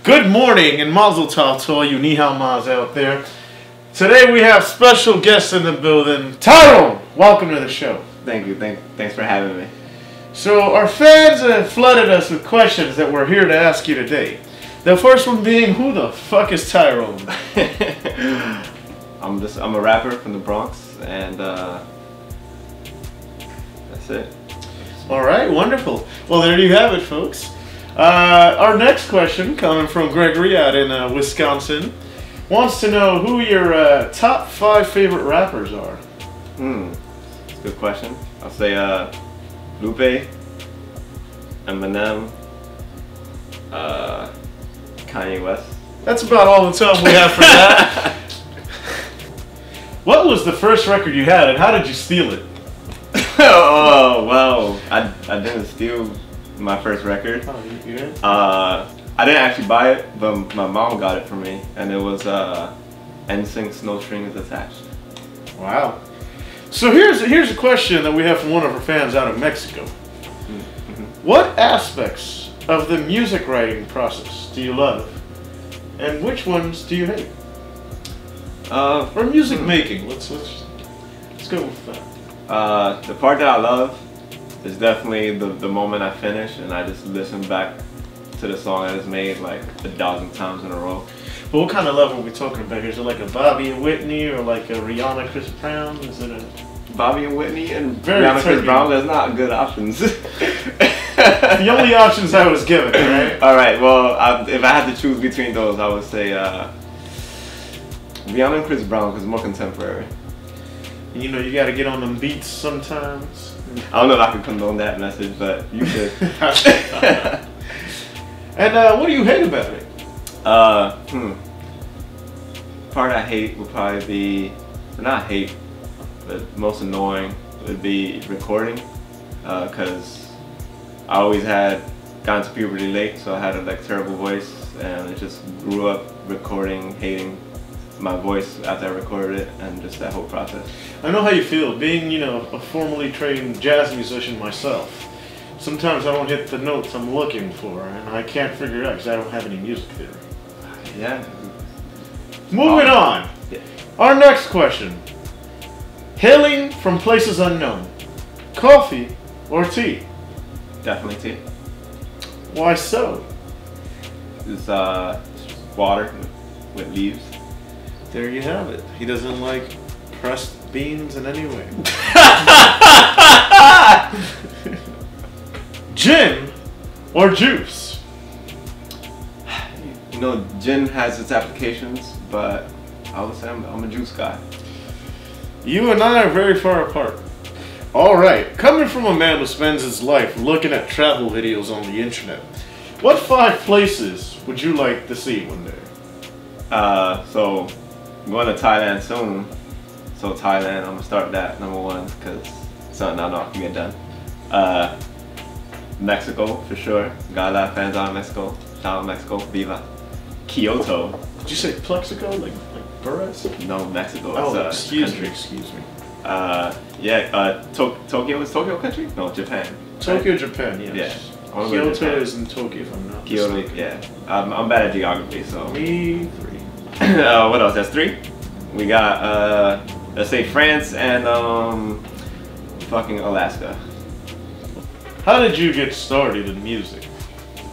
Good morning and mazel tov to all you Nihao Maz out there. Today we have special guests in the building. Tyrell, welcome to the show. Thank you. Thanks for having me. So our fans have flooded us with questions that we're here to ask you today. The first one being, who the fuck is Tyrell? I'm a rapper from the Bronx, and that's it. All right, wonderful. Well, there you have it, folks. Our next question, coming from Gregory out in Wisconsin, wants to know who your top 5 favorite rappers are. That's a good question. I'll say Lupe, Eminem, Kanye West. That's about all the time we have for that. What was the first record you had, and how did you steal it? Oh, well, I didn't steal my first record. Oh, you did? I didn't actually buy it, but my mom got it for me, and it was NSYNC's No Strings Attached. Wow. So here's a question that we have from one of our fans out of Mexico. What aspects of the music writing process do you love, and which ones do you hate? Or music making. Let's go with that. The part that I love is definitely the moment I finish and I just listen back to the song I just made like 1,000 times in a row. But what kind of love are we talking about here? Is it like a Bobby and Whitney, or like a Rihanna, Chris Brown? Is it a Bobby and Whitney and very Rihanna, Chris Brown? That's not good options. The only options I was given, right? All right. Well, if I had to choose between those, I would say Rihanna and Chris Brown, because it's more contemporary. You know, you got to get on them beats sometimes. I don't know if I can condone that message, but you should. And what do you hate about it? Part I hate would probably be, not hate, but most annoying would be recording, because I always had gotten to puberty late, so I had a terrible voice, and I just grew up recording, hating my voice after I recorded it, and just that whole process. I know how you feel, being, a formerly trained jazz musician myself. Sometimes I don't hit the notes I'm looking for, and I can't figure it out because I don't have any music theory. Yeah. Moving on. Yeah. Our next question. Hailing from places unknown, coffee or tea? Definitely tea. Why so? It's just water with leaves. There you have it. He doesn't like pressed beans in any way. Gin or juice? Gin has its applications, but I would say I'm a juice guy. You and I are very far apart. Alright, coming from a man who spends his life looking at travel videos on the internet, what 5 places would you like to see one day? So I'm going to Thailand soon. So Thailand, I'm gonna start that #1 because it's something I know I can get done. Mexico for sure. Got a lot of fans out of Mexico. Shout out Mexico, viva. Kyoto. Did you say Plexico, like Burris? No, Mexico. Oh, It's excuse country. me. Tokyo is Tokyo country? No, Japan. Tokyo, Japan, yes. Yeah. Kyoto is in Tokyo, if I'm not Kyoto, mistaken. yeah. I'm bad at geography, so. Me 3. What else? That's 3. We got let's say France and fucking Alaska. How did you get started in music?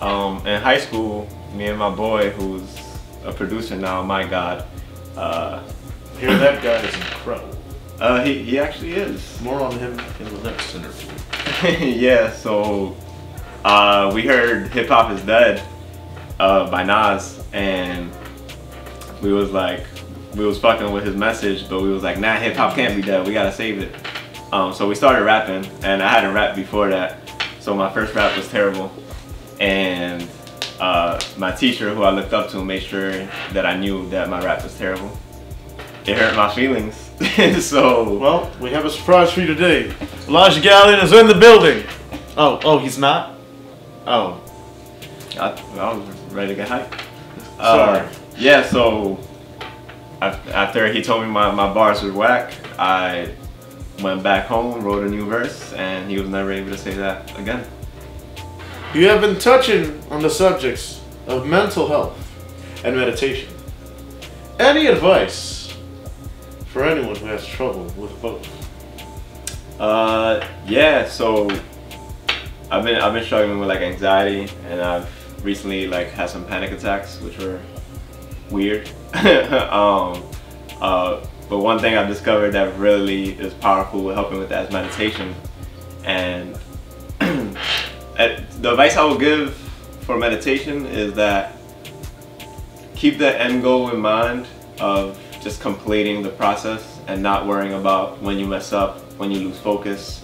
In high school, me and my boy, who's a producer now, my God. Hear that guy is incredible. He actually is. More on him in the next interview. Yeah, so we heard Hip Hop Is Dead by Nas, and we was fucking with his message, but we was like, nah, hip hop can't be dead, we gotta save it. So we started rapping, and I hadn't rapped before that, so my first rap was terrible. And my teacher, who I looked up to, made sure that I knew that my rap was terrible. It hurt my feelings. So well, we have a surprise for you today. Elijah Gallion is in the building. Oh, he's not? Oh. I was ready to get hyped. Sorry. Yeah, so after he told me my bars were whack, I went back home, wrote a new verse, and he was never able to say that again. You have been touching on the subjects of mental health and meditation. Any advice for anyone who has trouble with both? Yeah, so I've been struggling with like anxiety, and I've recently like had some panic attacks, which were weird. But one thing I've discovered that really is powerful with helping with that is meditation. And the advice I will give for meditation is that keep the end goal in mind of just completing the process and not worrying about when you mess up, when you lose focus.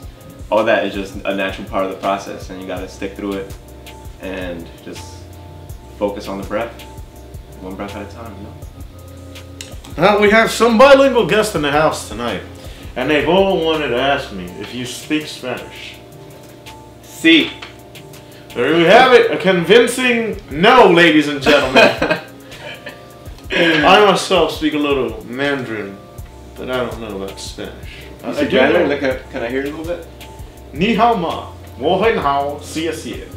All that is just a natural part of the process, and you gotta stick through it and just focus on the breath, one breath at a time, you know? Well, we have some bilingual guests in the house tonight, and they've all wanted to ask me if you speak Spanish. Sí. There we have it, a convincing no, ladies and gentlemen. I myself speak a little Mandarin, but I don't know about Spanish. You speak Mandarin? Can I hear it a little bit? Ni hao ma, wo hen hao, xie xie.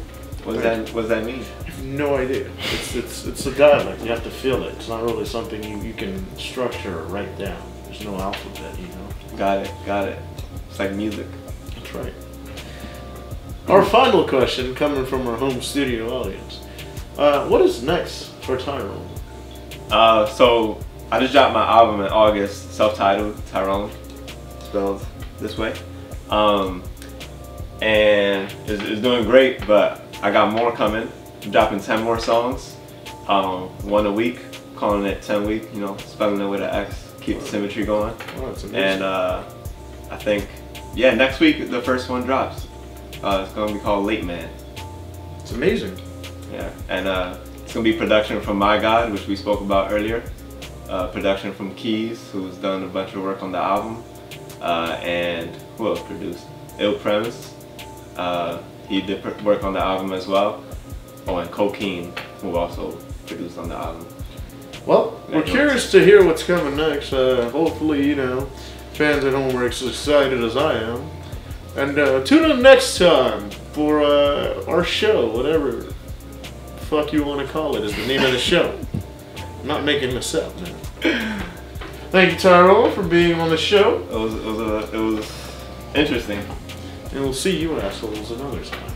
What does that mean? I have no idea. It's a dialect. You have to feel it. It's not really something you can structure or write down. There's no alphabet, you know. Got it. It's like music. That's right. Our final question, coming from our home studio audience. What is next for Tyrell? So I just dropped my album in August, self-titled, Tyrell, spelled this way. And it's doing great, but I got more coming. I'm dropping 10 more songs, one a week, calling it 10 week, you know, spelling it with an X, keep the symmetry going. Oh, that's amazing. And I think, yeah, next week the first one drops. It's gonna be called Late Man. It's amazing. Yeah, and it's gonna be production from My God, which we spoke about earlier. Production from Keys, who's done a bunch of work on the album. And who else produced? Ill Premise. He did work on the album as well. Oh, and Cocaine, who also produced on the album. Well, we're curious to hear what's coming next. Hopefully, you know, fans at home are as excited as I am. And tune in next time for our show, whatever the fuck you want to call it is the name of the show. I'm not making this up, man. Thank you, Tyrell, for being on the show. It was interesting. And we'll see you assholes another time.